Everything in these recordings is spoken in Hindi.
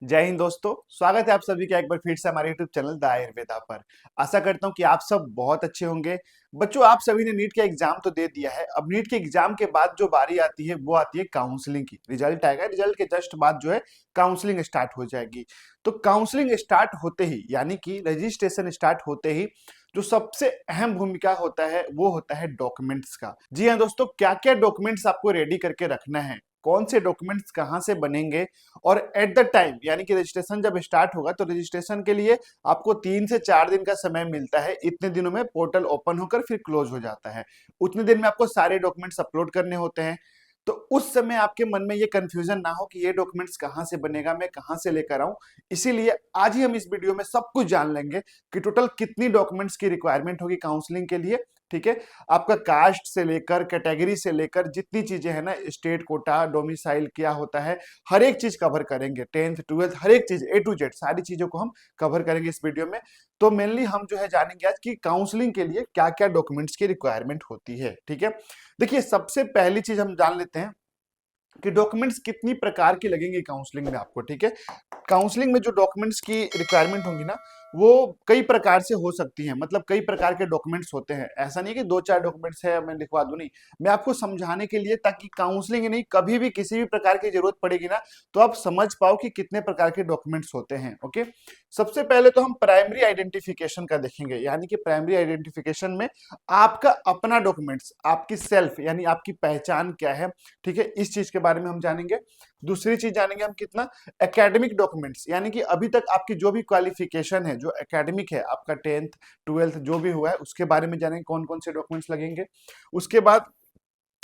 जय हिंद दोस्तों। स्वागत है आप सभी का एक बार फिर से हमारे YouTube चैनल द आयुर्वेदा पर। आशा करता हूं कि आप सब बहुत अच्छे होंगे। बच्चों, आप सभी ने नीट का एग्जाम तो दे दिया है। अब नीट के एग्जाम के बाद जो बारी आती है वो आती है काउंसलिंग की। रिजल्ट आएगा, रिजल्ट के जस्ट बाद जो है काउंसलिंग स्टार्ट हो जाएगी। तो काउंसलिंग स्टार्ट होते ही यानी कि रजिस्ट्रेशन स्टार्ट होते ही जो सबसे अहम भूमिका होता है वो होता है डॉक्यूमेंट्स का। जी हाँ दोस्तों, क्या क्या डॉक्यूमेंट्स आपको रेडी करके रखना है, कौन से डॉक्यूमेंट्स कहाँ से बनेंगे, और एट द टाइम यानी कि रजिस्ट्रेशन जब स्टार्ट होगा तो रजिस्ट्रेशन के लिए आपको 3 से 4 दिन का समय मिलता है। इतने दिनों में पोर्टल ओपन होकर फिर क्लोज हो जाता है। उतने दिन में आपको सारे डॉक्यूमेंट्स अपलोड करने होते हैं। तो उस समय आपके मन में ये कंफ्यूजन ना हो कि ये डॉक्यूमेंट्स कहाँ से बनेगा, मैं कहाँ से लेकर आऊं। इसीलिए आज ही हम इस वीडियो में सब कुछ जान लेंगे कि टोटल कितनी डॉक्यूमेंट्स की रिक्वायरमेंट होगी काउंसलिंग के लिए। ठीक है, आपका कास्ट से लेकर कैटेगरी से लेकर जितनी चीजें हैं ना, स्टेट कोटा, डोमिसाइल क्या होता है, हर एक चीज कवर करेंगे। 10th 12th हर एक चीज A to Z सारी चीजों को हम कवर करेंगे इस वीडियो में। तो मेनली हम जो है जानेंगे आज कि काउंसलिंग के लिए क्या क्या डॉक्यूमेंट्स की रिक्वायरमेंट होती है। ठीक है, देखिए सबसे पहली चीज हम जान लेते हैं कि डॉक्यूमेंट्स कितनी प्रकार की लगेंगे काउंसलिंग में आपको। ठीक है, काउंसलिंग में जो डॉक्यूमेंट्स की रिक्वायरमेंट होंगी ना, वो कई प्रकार से हो सकती हैं। मतलब कई प्रकार के डॉक्यूमेंट्स होते हैं, ऐसा नहीं कि 2 4 डॉक्यूमेंट्स है मैं लिखवा दूं। नहीं, मैं आपको समझाने के लिए, ताकि काउंसलिंग नहीं कभी भी किसी भी प्रकार की जरूरत पड़ेगी ना तो आप समझ पाओ कि कितने प्रकार के डॉक्यूमेंट्स होते हैं। ओके, सबसे पहले तो हम प्राइमरी आइडेंटिफिकेशन का देखेंगे। यानी कि प्राइमरी आइडेंटिफिकेशन में आपका अपना डॉक्यूमेंट्स, आपकी सेल्फ यानी आपकी पहचान क्या है। ठीक है, इस चीज के बारे में हम जानेंगे। दूसरी चीज जानेंगे हम कितना एकेडमिक डॉक्यूमेंट्स, यानी कि अभी तक आपकी जो भी क्वालिफिकेशन है, जो एकेडमिक है, आपका 10th 12th जो भी हुआ है उसके बारे में जानेंगे कौन कौन से डॉक्यूमेंट्स लगेंगे। उसके बाद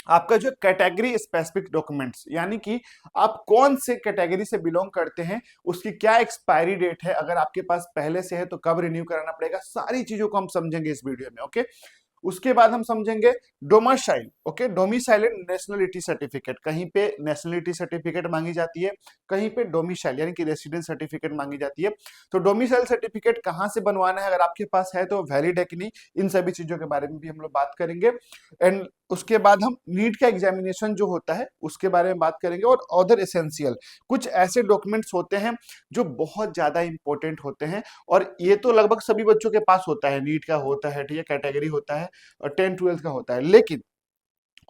आपका जो कैटेगरी स्पेसिफिक डॉक्यूमेंट्स, यानी कि आप कौन से कैटेगरी से बिलोंग करते हैं, उसकी क्या एक्सपायरी डेट है, अगर आपके पास पहले से है तो कब रिन्यू कराना पड़ेगा, सारी चीजों को हम समझेंगे इस वीडियो में। ओके, उसके बाद हम समझेंगे domicile. Okay, domicile and nationality certificate. कहीं पे नेशनलिटी सर्टिफिकेट मांगी जाती है, कहीं पे डोमिसाइल यानी कि रेसिडेंस सर्टिफिकेट मांगी जाती है। तो डोमिसाइल सर्टिफिकेट कहाँ से बनवाना है, अगर आपके पास है तो वैलिड है कि नहीं, इन सभी चीजों के बारे में भी हम लोग बात करेंगे। एंड उसके बाद हम नीट का एग्जामिनेशन जो होता है उसके बारे में बात करेंगे। और अदर एसेंशियल कुछ ऐसे डॉक्यूमेंट्स होते हैं जो बहुत ज्यादा इंपॉर्टेंट होते हैं, और ये तो लगभग सभी बच्चों के पास होता है। नीट का होता है, ठीक है, कैटेगरी होता है, और 10th 12th का होता है। लेकिन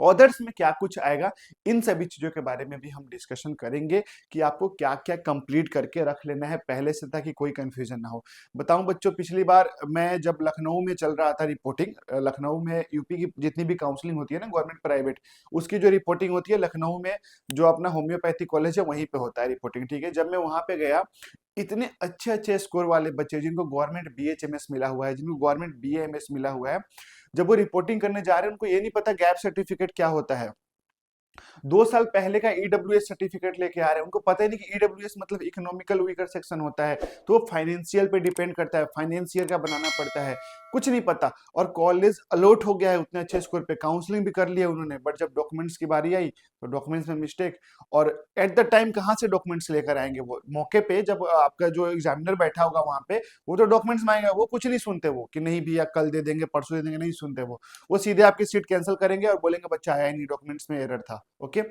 ऑदर्स में क्या कुछ आएगा, इन सभी चीजों के बारे में भी हम डिस्कशन करेंगे कि आपको क्या क्या कंप्लीट करके रख लेना है पहले से, ताकि कोई कंफ्यूजन ना हो। बताऊं बच्चों, पिछली बार मैं जब लखनऊ में चल रहा था रिपोर्टिंग, लखनऊ में यूपी की जितनी भी काउंसलिंग होती है ना, गवर्नमेंट प्राइवेट, उसकी जो रिपोर्टिंग होती है लखनऊ में, जो अपना होम्योपैथी कॉलेज है वहीं पे होता है रिपोर्टिंग। ठीक है, जब मैं वहां पे गया, इतने अच्छे अच्छे स्कोर वाले बच्चे जिनको गवर्नमेंट BHMS मिला हुआ है, जिनको गवर्नमेंट BAMS मिला हुआ है, जब वो रिपोर्टिंग करने जा रहे हैं उनको ये नहीं पता गैप सर्टिफिकेट क्या होता है। 2 साल पहले का EWS सर्टिफिकेट लेके आ रहे हैं, उनको पता ही नहीं कि EWS मतलब इकोनॉमिकल वीकर सेक्शन होता है। तो वो फाइनेंशियल पे डिपेंड करता है, फाइनेंशियल का बनाना पड़ता है, कुछ नहीं पता। और कॉलेज अलॉट हो गया है उतने अच्छे स्कोर पे, काउंसलिंग भी कर लिया उन्होंने, बट जब डॉक्यूमेंट्स की बारी आई तो डॉक्यूमेंट्स में मिस्टेक। और एट द टाइम कहाँ से डॉक्यूमेंट्स लेकर आएंगे, वो मौके पे जब आपका जो एग्जामिनर बैठा होगा वहां पे, वो तो डॉक्यूमेंट्स मांगेगा, वो कुछ नहीं सुनते, वो कि नहीं भैया कल दे देंगे, परसों दे देंगे, नहीं सुनते वो सीधे आपकी सीट कैंसिल करेंगे और बोलेंगे बच्चा आया ही नहीं, डॉक्यूमेंट्स में एरर था। ओके,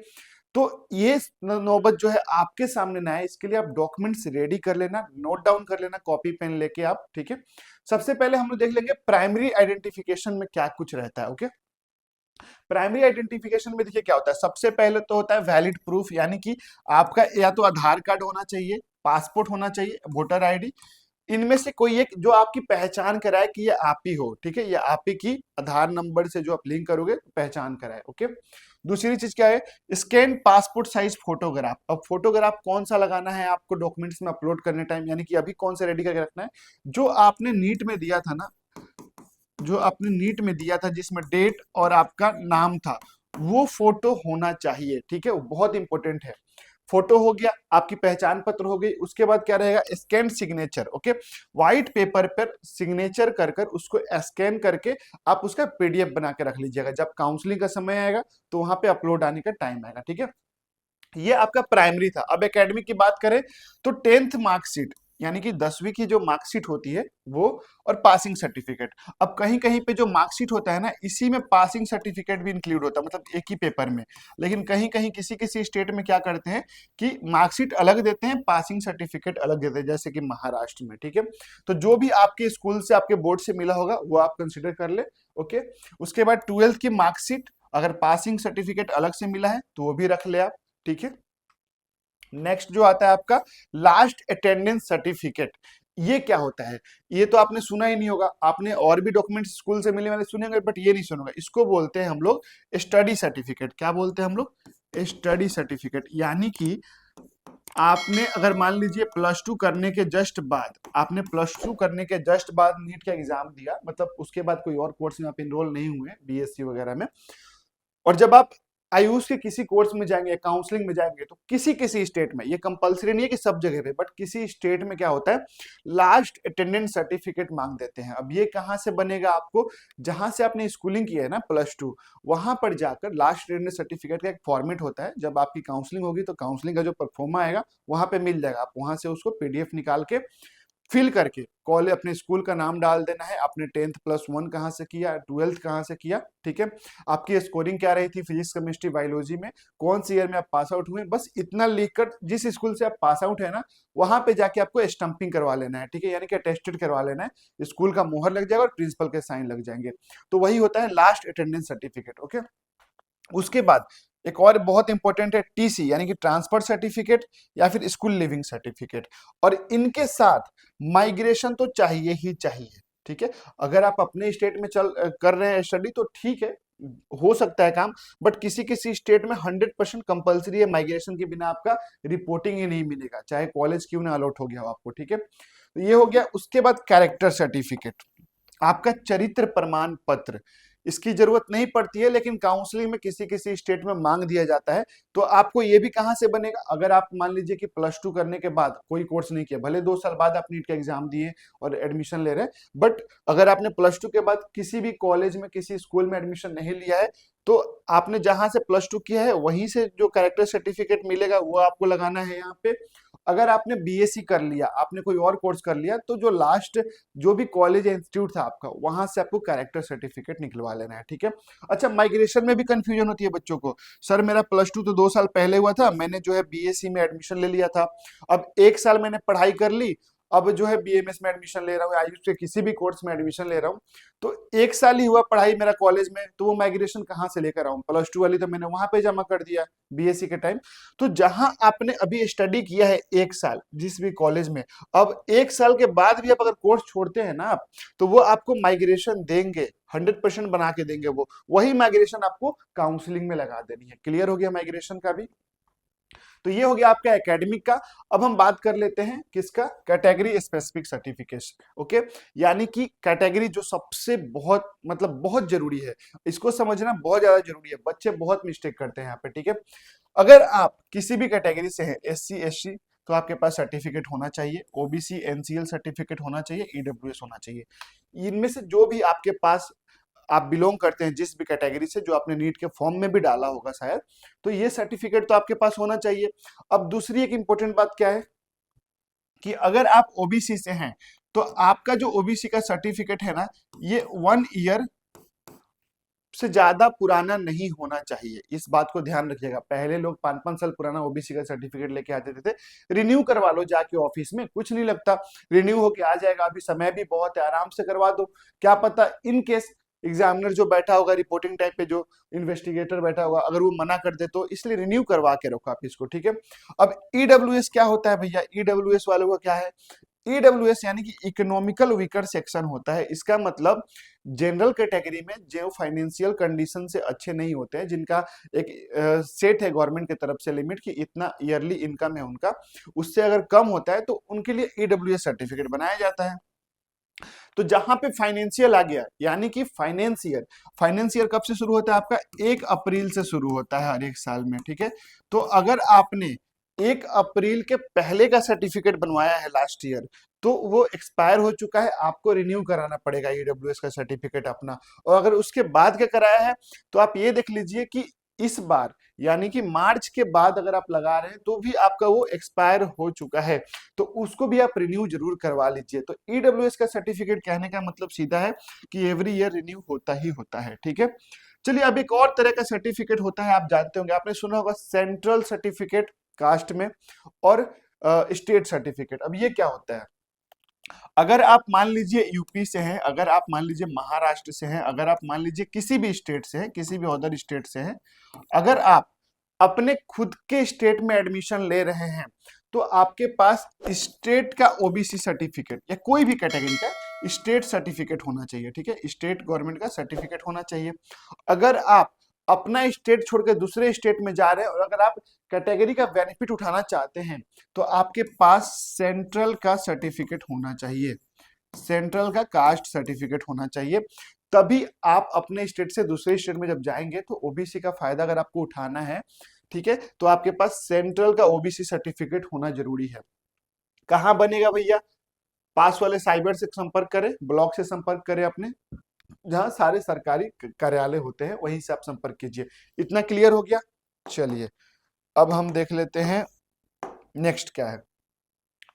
तो ये नौबत जो है आपके सामने ना है, इसके लिए आप डॉक्यूमेंट्स रेडी कर लेना, नोट डाउन कर लेना कॉपी पेन लेके आप। ठीक है, सबसे पहले हम लोग देख लेंगे प्राइमरी आइडेंटिफिकेशन में क्या कुछ रहता है। ओके, प्राइमरी आइडेंटिफिकेशन में देखिए क्या होता है। सबसे पहले तो होता है वैलिड प्रूफ, यानी कि आपका या तो आधार कार्ड होना चाहिए, पासपोर्ट होना चाहिए, वोटर ID, इनमें से कोई एक जो आपकी पहचान कराए कि ये आप ही हो। ठीक है, ये आप ही की आधार नंबर से जो आप लिंक करोगे पहचान कराए। ओके, दूसरी चीज क्या है, स्कैन पासपोर्ट साइज फोटोग्राफ। अब फोटोग्राफ कौन सा लगाना है आपको डॉक्यूमेंट्स में अपलोड करने टाइम, यानी कि अभी कौन सा रेडी करके रखना है, जो आपने नीट में दिया था ना, जो आपने नीट में दिया था जिसमें डेट और आपका नाम था, वो फोटो होना चाहिए। ठीक है, वो बहुत इंपॉर्टेंट है। फोटो हो गया, आपकी पहचान पत्र हो गई, उसके बाद क्या रहेगा, scan signature. Okay, white paper पर सिग्नेचर कर कर उसको स्कैन करके आप उसका PDF बना के रख लीजिएगा। जब काउंसलिंग का समय आएगा तो वहां पे अपलोड आने का टाइम आएगा। ठीक है, ये आपका प्राइमरी था। अब एकेडमिक की बात करें तो 10th मार्कशीट, यानी कि 10वीं की जो मार्कशीट होती है वो, और पासिंग सर्टिफिकेट। अब कहीं कहीं पे जो मार्कशीट होता है ना, इसी में पासिंग सर्टिफिकेट भी इंक्लूड होता है, मतलब एक ही पेपर में। लेकिन कहीं कहीं किसी किसी स्टेट में क्या करते हैं कि मार्कशीट अलग देते हैं, पासिंग सर्टिफिकेट अलग देते हैं, जैसे कि महाराष्ट्र में। ठीक है, तो जो भी आपके स्कूल से, आपके बोर्ड से मिला होगा वो आप कंसिडर कर ले। ओके, उसके बाद 12th की मार्कशीट, अगर पासिंग सर्टिफिकेट अलग से मिला है तो वो भी रख ले आप। ठीक है, नेक्स्ट जो आता है आपका लास्ट अटेंडेंस सर्टिफिकेट। ये क्या होता है? ये तो आपने सुना ही नहीं होगा, आपने और भी डॉक्यूमेंट्स स्कूल से मिले वाले सुने होंगे, बट ये नहीं सुनोगे। इसको बोलते हैं हम लोग स्टडी सर्टिफिकेट। क्या बोलते हैं हम लोग? Study certificate. यानी कि आपने अगर मान लीजिए प्लस टू करने के जस्ट बाद, आपने प्लस टू करने के जस्ट बाद नीट का एग्जाम दिया, मतलब उसके बाद कोई और कोर्स में आप इनरोल नहीं हुए बीएससी वगैरह में, और जब आप आयुष के किसी कोर्स में जाएंगे, काउंसलिंग में जाएंगे, तो किसी किसी स्टेट में, ये कंपलसरी नहीं है कि सब जगह पे, बट किसी स्टेट में क्या होता है, लास्ट अटेंडेंस सर्टिफिकेट मांग देते हैं। अब ये कहाँ से बनेगा? आपको जहां से आपने स्कूलिंग की है ना प्लस टू, वहां पर जाकर लास्ट अटेंडेंस सर्टिफिकेट का एक फॉर्मेट होता है। जब आपकी काउंसलिंग होगी तो काउंसलिंग का जो परफॉर्मा आएगा वहां पे मिल जाएगा, आप वहां से उसको पीडीएफ निकाल के फिल करके कॉलेज, अपने स्कूल का नाम डाल देना है, आपने 10th+1 कहाँ से किया, 12th कहाँ से किया। ठीक है, आपकी स्कोरिंग क्या रही थी फिजिक्स केमिस्ट्री बायोलॉजी में, कौन सी ईयर में आप पास आउट हुए, बस इतना लिखकर जिस स्कूल से आप पास आउट है ना, वहां पे जाके आपको स्टंपिंग करवा लेना है। ठीक है, यानी कि अटेस्टेड करवा लेना है, स्कूल का मोहर लग जाएगा और प्रिंसिपल के साइन लग जाएंगे। तो वही होता है लास्ट अटेंडेंस सर्टिफिकेट। ओके, उसके बाद एक और बहुत इंपॉर्टेंट है टीसी, यानी कि ट्रांसफर सर्टिफिकेट या फिर स्कूल लिविंग सर्टिफिकेट। और इनके साथ माइग्रेशन तो चाहिए ही चाहिए। ठीक है, अगर आप अपने स्टेट में कर रहे हैं स्टडी तो ठीक है, हो सकता है काम, बट किसी किसी स्टेट में 100% कंपलसरी है, माइग्रेशन के बिना आपका रिपोर्टिंग ही नहीं मिलेगा, चाहे कॉलेज क्यों ना अलॉट हो गया हो आपको। ठीक है, तो ये हो गया। उसके बाद कैरेक्टर सर्टिफिकेट, आपका चरित्र प्रमाण पत्र। इसकी जरूरत नहीं पड़ती है, लेकिन काउंसलिंग में किसी किसी स्टेट में मांग दिया जाता है। तो आपको ये भी कहां से बनेगा? अगर आप मान लीजिए कि प्लस टू करने के बाद कोई कोर्स नहीं किया, भले 2 साल बाद आप नीट का एग्जाम दिए और एडमिशन ले रहे हैं, बट अगर आपने प्लस टू के बाद किसी भी कॉलेज में, किसी स्कूल में एडमिशन नहीं लिया है, तो आपने जहां से प्लस टू किया है वहीं से जो कैरेक्टर सर्टिफिकेट मिलेगा वो आपको लगाना है यहाँ पे। अगर आपने बीएससी कर लिया, आपने कोई और कोर्स कर लिया, तो जो लास्ट जो भी कॉलेज या इंस्टीट्यूट था आपका, वहां से आपको कैरेक्टर सर्टिफिकेट निकलवा लेना है। ठीक है, अच्छा, माइग्रेशन में भी कंफ्यूजन होती है बच्चों को, सर मेरा प्लस टू तो 2 साल पहले हुआ था, मैंने जो है बीएससी में एडमिशन ले लिया था, अब 1 साल मैंने पढ़ाई कर ली, अब जो है बीएमएस में एडमिशन ले रहा हूँ, आयुष के किसी भी कोर्स में एडमिशन ले रहा हूँ, तो 1 साल ही हुआ पढ़ाई मेरा कॉलेज में, तो वो माइग्रेशन कहाँ से लेकर आऊं? प्लस टू वाली तो मैंने वहां पे जमा कर दिया बीएससी के टाइम। तो जहां आपने अभी स्टडी किया है 1 साल जिस भी कॉलेज में, अब 1 साल के बाद भी आप अगर कोर्स छोड़ते हैं ना आप, तो वो आपको माइग्रेशन देंगे, 100% बना के देंगे वो, वही माइग्रेशन आपको काउंसलिंग में लगा देनी है। क्लियर हो गया माइग्रेशन का भी? तो ये हो गया आपका एकेडमिक का। अब हम बात कर लेते हैं किसका? Category specific certification. ओके, यानी कि कैटेगरी जो सबसे बहुत मतलब बहुत जरूरी है, इसको समझना बहुत ज्यादा जरूरी है, बच्चे बहुत मिस्टेक करते हैं यहाँ पे। ठीक है, अगर आप किसी भी कैटेगरी से हैं, एससी एससी, तो आपके पास सर्टिफिकेट होना चाहिए, ओबीसी एनसीएल सर्टिफिकेट होना चाहिए, ईडब्ल्यूएस होना चाहिए। इनमें से जो भी आपके पास आप बिलोंग करते हैं, जिस भी कैटेगरी से, जो आपने नीट के फॉर्म में भी डाला होगा शायद, तो ये सर्टिफिकेट तो आपके पास होना चाहिए। अब दूसरी एक इंपॉर्टेंट बात क्या है कि अगर आप ओबीसी से हैं, तो आपका जो ओबीसी का सर्टिफिकेट है ना, ये 1 ईयर से ज्यादा पुराना नहीं होना चाहिए। इस बात को ध्यान रखिएगा। पहले लोग 5-5 साल पुराना ओबीसी का सर्टिफिकेट लेके आते थे। रिन्यू करवा लो जाके ऑफिस में, कुछ नहीं लगता, रिन्यू होके आ जाएगा। अभी समय भी बहुत है, आराम से करवा दो। क्या पता इन केस एग्जामिनर जो बैठा होगा रिपोर्टिंग टाइप पे, जो इन्वेस्टिगेटर बैठा होगा, अगर वो मना कर दे, तो इसलिए रिन्यू करवा के रखो आप इसको। ठीक है, अब ईडब्ल्यूएस क्या होता है भैया? ईडब्ल्यूएस वालों का क्या है? ईडब्ल्यूएस यानी कि इकोनॉमिकल वीकर सेक्शन होता है। इसका मतलब जनरल कैटेगरी में जो फाइनेंशियल कंडीशन से अच्छे नहीं होते हैं, जिनका एक सेट है गवर्नमेंट की तरफ से लिमिट कि इतना ईयरली इनकम है उनका, उससे अगर कम होता है तो उनके लिए ईडब्ल्यूएस सर्टिफिकेट बनाया जाता है। तो जहां पे फाइनेंशियल आ गया, यानी कि फाइनेंशियल कब से शुरू होता है आपका? 1 अप्रैल से शुरू होता है हर एक साल में। ठीक है, तो अगर आपने 1 अप्रैल के पहले का सर्टिफिकेट बनवाया है लास्ट ईयर, तो वो एक्सपायर हो चुका है, आपको रिन्यू कराना पड़ेगा ईडब्ल्यूएस का सर्टिफिकेट अपना। और अगर उसके बाद का कराया है, तो आप ये देख लीजिए कि इस बार यानी कि मार्च के बाद अगर आप लगा रहे हैं तो भी आपका वो एक्सपायर हो चुका है, तो उसको भी आप रिन्यू जरूर करवा लीजिए। तो ईडब्ल्यूएस का सर्टिफिकेट कहने का मतलब सीधा है कि एवरी ईयर रिन्यू होता ही होता है, ठीक है। चलिए, अब एक और तरह का सर्टिफिकेट होता है, आप जानते होंगे, आपने सुना होगा सेंट्रल सर्टिफिकेट कास्ट में और स्टेट सर्टिफिकेट। अब ये क्या होता है? अगर आप मान लीजिए यूपी से हैं, अगर आप मान लीजिए महाराष्ट्र से हैं, अगर आप मान लीजिए किसी भी स्टेट से हैं, किसी भी अदर स्टेट से हैं, अगर आप अपने खुद के स्टेट में एडमिशन ले रहे हैं तो आपके पास स्टेट का ओबीसी सर्टिफिकेट या कोई भी कैटेगरी का स्टेट सर्टिफिकेट होना चाहिए, ठीक है। स्टेट गवर्नमेंट का सर्टिफिकेट होना चाहिए। अगर आप अपना स्टेट छोड़ के दूसरे स्टेट में जा रहे हैं और अगर आप कैटेगरी का बेनिफिट उठाना चाहते हैं तो आपके पास सेंट्रल का सर्टिफिकेट होना चाहिए, सेंट्रल का कास्ट सर्टिफिकेट होना चाहिए। तभी आप अपने स्टेट से दूसरे स्टेट में जब जाएंगे तो ओबीसी का फायदा अगर आपको उठाना है, ठीक है, तो आपके पास सेंट्रल का ओबीसी सर्टिफिकेट होना जरूरी है। कहाँ बनेगा भैया? पास वाले साइबर से संपर्क करें, ब्लॉक से संपर्क करें, अपने जहां सारे सरकारी कार्यालय होते हैं वहीं से आप संपर्क कीजिए। इतना क्लियर हो गया? चलिए, अब हम देख लेते हैं नेक्स्ट क्या है,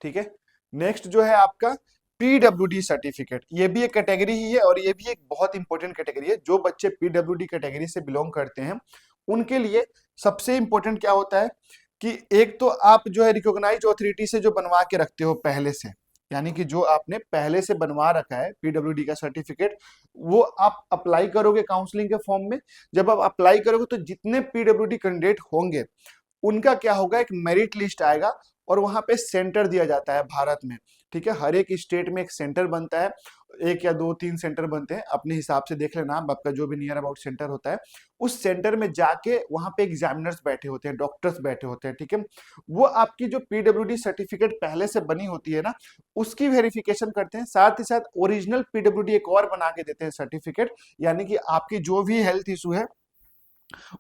ठीक है। नेक्स्ट जो है आपका पीडब्ल्यूडी सर्टिफिकेट, ये भी एक कैटेगरी ही है और ये भी एक बहुत इंपॉर्टेंट कैटेगरी है। जो बच्चे पीडब्ल्यूडी कैटेगरी से बिलोंग करते हैं उनके लिए सबसे इंपॉर्टेंट क्या होता है कि एक तो आप जो है रिकॉग्नाइज्ड अथॉरिटी से जो बनवा के रखते हो पहले से, यानी कि जो आपने पहले से बनवा रखा है पीडब्ल्यूडी का सर्टिफिकेट, वो आप अप्लाई करोगे काउंसलिंग के फॉर्म में। जब आप अप्लाई करोगे तो जितने पीडब्ल्यूडी कैंडिडेट होंगे उनका क्या होगा, एक मेरिट लिस्ट आएगा और वहां पे सेंटर दिया जाता है भारत में, ठीक है। हर एक स्टेट में एक सेंटर बनता है, एक या दो तीन सेंटर बनते हैं, अपने हिसाब से देख लेना, आपका जो भी नियर अबाउट सेंटर होता है उस सेंटर में जाके वहां पे एग्जामिनर्स बैठे होते हैं, डॉक्टर्स बैठे होते हैं, ठीक है। वो आपकी जो पीडब्ल्यूडी सर्टिफिकेट पहले से बनी होती है ना, उसकी वेरिफिकेशन करते हैं, साथ ही साथ ओरिजिनल पीडब्ल्यूडी एक और बना के देते हैं सर्टिफिकेट, यानी कि आपकी जो भी हेल्थ इशू है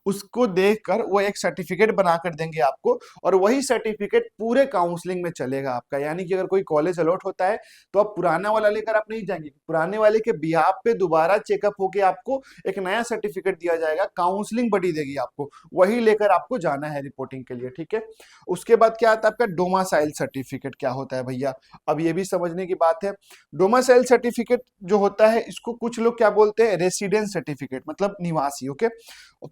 उसको देखकर वो एक सर्टिफिकेट बनाकर देंगे आपको, और वही सर्टिफिकेट पूरे काउंसलिंग में चलेगा आपका। यानी कि अगर कोई कॉलेज अलॉट होता है तो आप पुराना वाला लेकर आप नहीं जाएंगे, पुराने वाले के बिहाफ पे दोबारा चेकअप होके आपको एक नया सर्टिफिकेट दिया जाएगा, काउंसलिंग बढ़ी देगी आपको, वही लेकर आपको जाना है रिपोर्टिंग के लिए, ठीक है। उसके बाद क्या आता है आपका डोमासाइल सर्टिफिकेट। क्या होता है भैया? अब ये भी समझने की बात है। डोमासाइल सर्टिफिकेट जो होता है इसको कुछ लोग क्या बोलते हैं, रेसिडेंस सर्टिफिकेट, मतलब निवासी, ओके।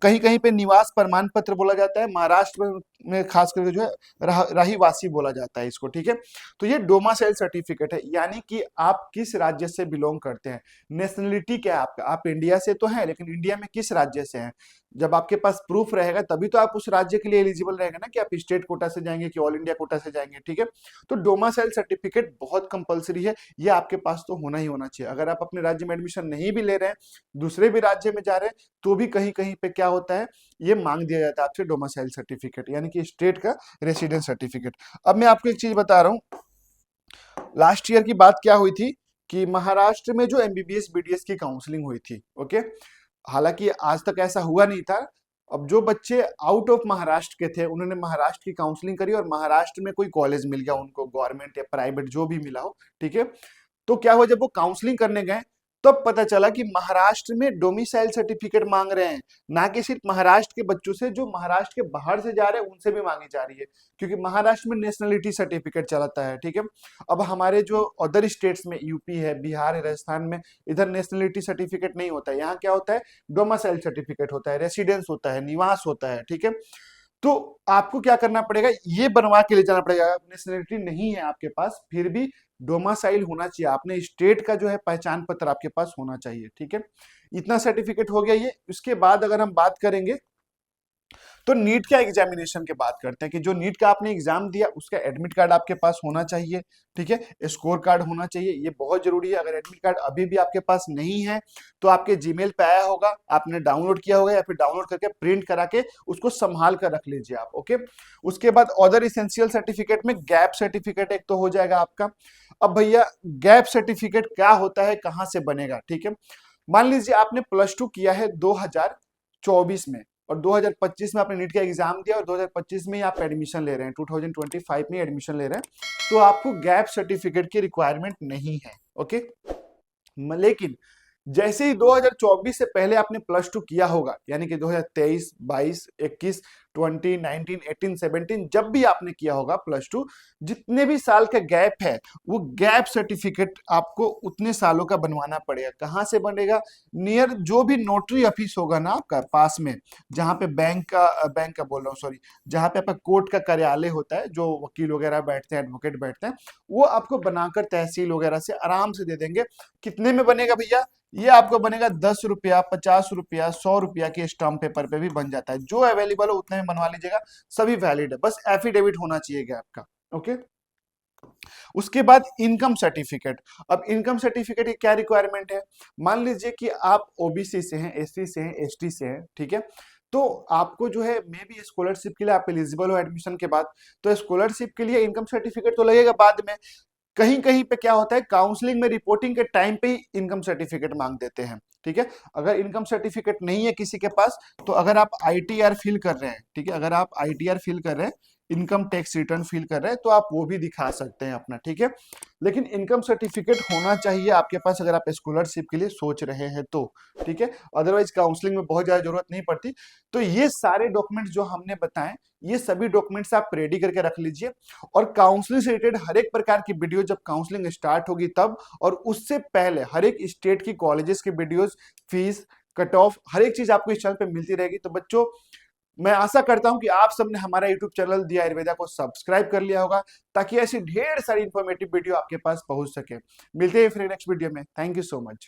कहीं कहीं पे निवास प्रमाण पत्र बोला जाता है, महाराष्ट्र में खास करके जो है रहीवासी बोला जाता है इसको, ठीक है। तो ये डोमासाइल सर्टिफिकेट है, यानी कि आप किस राज्य से बिलोंग करते हैं, नेशनलिटी क्या है आपका, आप इंडिया से तो हैं लेकिन इंडिया में किस राज्य से हैं। जब आपके पास प्रूफ रहेगा तभी तो आप उस राज्य के लिए एलिजिबल रहेगा ना, कि आप स्टेट कोटा से जाएंगे कि ऑल इंडिया कोटा से जाएंगे, ठीक है। तो डोमासाइल सर्टिफिकेट बहुत कंपलसरी है, ये आपके पास तो होना ही होना चाहिए। अगर आप अपने राज्य में एडमिशन नहीं भी ले रहे हैं, दूसरे भी राज्य में जा रहे हैं, तो भी कहीं कहीं पे क्या होता है, ये मांग दिया जाता है आपसे डोमासाइल सर्टिफिकेट, यानी कि स्टेट का रेसिडेंस सर्टिफिकेट। अब मैं आपको एक चीज बता रहा हूँ, लास्ट ईयर की बात क्या हुई थी कि महाराष्ट्र में जो एमबीबीएस बीडीएस की काउंसलिंग हुई थी, ओके। हालांकि आज तक ऐसा हुआ नहीं था। अब जो बच्चे आउट ऑफ महाराष्ट्र के थे उन्होंने महाराष्ट्र की काउंसलिंग करी और महाराष्ट्र में कोई कॉलेज मिल गया उनको, गवर्नमेंट या प्राइवेट जो भी मिला हो, ठीक है। तो क्या हुआ, जब वो काउंसलिंग करने गए तब पता चला कि महाराष्ट्र में डोमिसाइल सर्टिफिकेट मांग रहे हैं, ना कि सिर्फ महाराष्ट्र के बच्चों से, जो महाराष्ट्र के बाहर से जा रहे हैं उनसे भी मांगी जा रही है, क्योंकि महाराष्ट्र में नेशनलिटी सर्टिफिकेट चलाता है, ठीक है। अब हमारे जो अदर स्टेट्स में, यूपी है, बिहार है, राजस्थान में, इधर नेशनलिटी सर्टिफिकेट नहीं होता है, यहाँ क्या होता है, डोमिसाइल सर्टिफिकेट होता है, रेसिडेंस होता है, निवास होता है, ठीक है। तो आपको क्या करना पड़ेगा, ये बनवा के ले जाना पड़ेगा। नेशनलिटी नहीं है आपके पास फिर भी डोमासाइल होना चाहिए, आपने स्टेट का जो है पहचान पत्र आपके पास होना चाहिए, ठीक है। इतना सर्टिफिकेट हो गया ये। उसके बाद अगर हम बात करेंगे तो नीट का एग्जामिनेशन की बात करते हैं कि जो नीट का आपने एग्जाम दिया उसका एडमिट कार्ड आपके पास होना चाहिए, ठीक है। स्कोर कार्ड होना चाहिए, ये बहुत जरूरी है। अगर एडमिट कार्ड अभी भी आपके पास नहीं है तो आपके जीमेल पे आया होगा, आपने डाउनलोड किया होगा या फिर डाउनलोड करके प्रिंट करा के उसको संभाल कर रख लीजिए आप, ओके। उसके बाद अदर इसेंशियल सर्टिफिकेट में गैप सर्टिफिकेट एक तो हो जाएगा आपका। अब भैया गैप सर्टिफिकेट क्या होता है, कहाँ से बनेगा, ठीक है। मान लीजिए आपने +2 किया है 2024 में और 2025 में आपने नीट का एग्जाम दिया और 2025 में ही आप एडमिशन ले रहे हैं, 2025 में एडमिशन ले रहे हैं, तो आपको गैप सर्टिफिकेट की रिक्वायरमेंट नहीं है, ओके। लेकिन जैसे ही 2024 से पहले आपने प्लस टू किया होगा, यानी कि 2023, 22, 21, 20, 19, 18, 17, जब भी आपने किया होगा प्लस टू, जितने भी साल का गैप है वो गैप सर्टिफिकेट आपको उतने सालों का बनवाना पड़ेगा। कहाँ से बनेगा? नियर जो भी नोटरी ऑफिस होगा ना आपका पास में, जहाँ पे बैंक का बोल रहा हूँ, सॉरी, जहाँ पे आपका कोर्ट का कार्यालय होता है, जो वकील वगैरह बैठते हैं, एडवोकेट बैठते हैं, वो आपको बनाकर तहसील वगैरह से आराम से दे देंगे। कितने में बनेगा भैया? ये आपको बनेगा 10 रुपया, 50 रुपया, 100 रुपया के स्टाम्प पेपर पे भी बन जाता है। जो अवेलेबल हो उतने में बनवा लीजिएगा, सभी वैलिड है, बस एफिडेविट होना चाहिए आपका। ओके। उसके बाद इनकम सर्टिफिकेट। अब इनकम सर्टिफिकेट की क्या रिक्वायरमेंट है? मान लीजिए कि आप ओबीसी से हैं, एससी से हैं, एसटी से हैं, ठीक है, तो आपको जो है मे बी स्कॉलरशिप के लिए आप एलिजिबल हो एडमिशन के बाद, तो स्कॉलरशिप के लिए इनकम सर्टिफिकेट तो लगेगा बाद में। कहीं कहीं पे क्या होता है, काउंसलिंग में रिपोर्टिंग के टाइम पे ही इनकम सर्टिफिकेट मांग देते हैं, ठीक है। अगर इनकम सर्टिफिकेट नहीं है किसी के पास, तो अगर आप आईटीआर फिल कर रहे हैं, ठीक है, अगर आप आईटीआर फिल कर रहे हैं, इनकम टैक्स रिटर्न फिल कर रहे हैं, तो आप वो भी दिखा सकते हैं अपना, ठीक है। लेकिन इनकम सर्टिफिकेट होना चाहिए आपके पास अगर आप स्कॉलरशिप के लिए सोच रहे हैं तो, ठीक है। अदरवाइज काउंसलिंग में बहुत ज्यादा जरूरत नहीं पड़ती। तो ये सारे डॉक्यूमेंट्स जो हमने बताए, ये सभी डॉक्यूमेंट्स आप रेडी करके रख लीजिए। और काउंसलिंग से रिलेटेड हर एक प्रकार की वीडियो जब काउंसलिंग स्टार्ट होगी तब, और उससे पहले हर एक स्टेट की कॉलेजेस की वीडियोस, फीस, कट ऑफ, हर एक चीज आपको इस चैनल पे मिलती रहेगी। तो बच्चों, मैं आशा करता हूं कि आप सबने हमारा यूट्यूब चैनल दी आयुर्वेदा को सब्सक्राइब कर लिया होगा, ताकि ऐसी ढेर सारी इंफॉर्मेटिव वीडियो आपके पास पहुंच सके। मिलते हैं फिर नेक्स्ट वीडियो में। Thank you so much.